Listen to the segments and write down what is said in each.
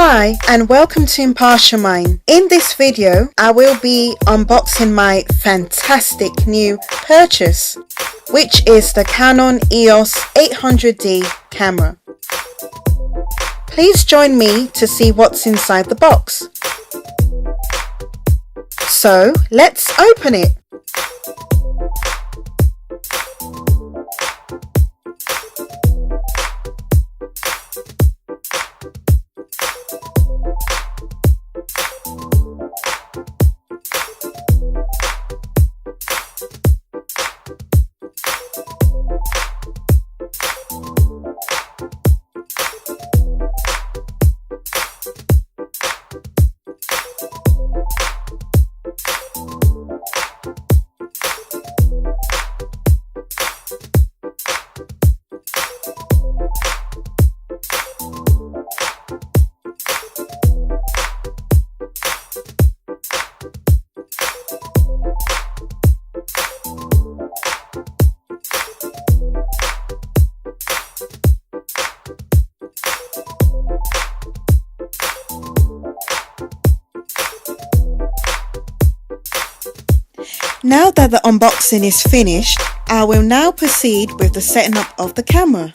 Hi and welcome to Impartial Mind. In this video I will be unboxing my fantastic new purchase, which is the Canon EOS 800D camera. Please join me to see what's inside the box. So let's open it. Now that the unboxing is finished, I will now proceed with the setting up of the camera.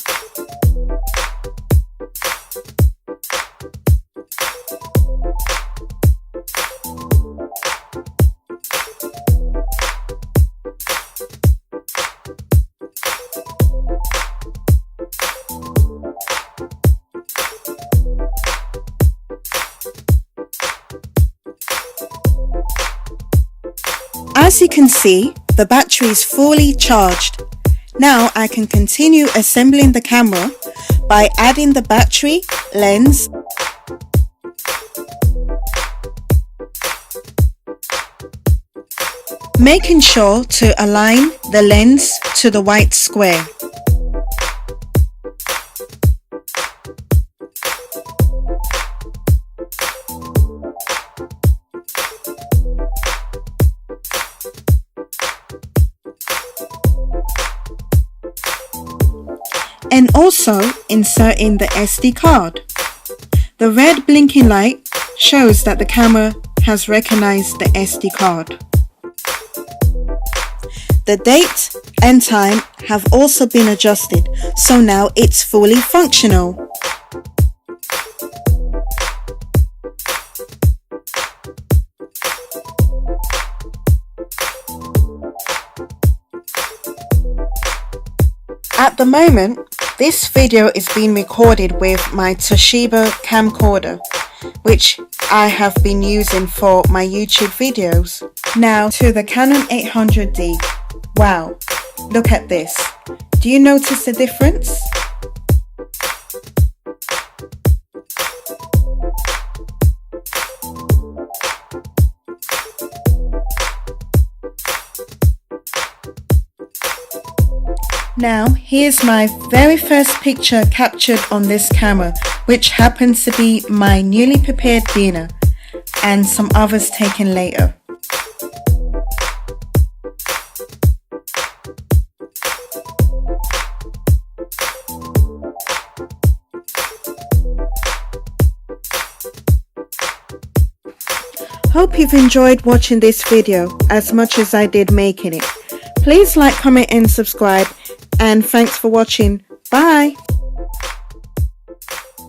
As you can see, the battery is fully charged. Now I can continue assembling the camera by adding the battery, lens, making sure to align the lens to the white square. And also inserting the SD card. The red blinking light shows that the camera has recognized the SD card. The date and time have also been adjusted, so now it's fully functional. At the moment, this video is being recorded with my Toshiba camcorder, which I have been using for my YouTube videos. Now to the Canon 800D. Wow, look at this. Do you notice the difference? Now, here's my very first picture captured on this camera, which happens to be my newly prepared dinner and some others taken later. Hope you've enjoyed watching this video as much as I did making it. Please like, comment and subscribe. And thanks for watching. Bye.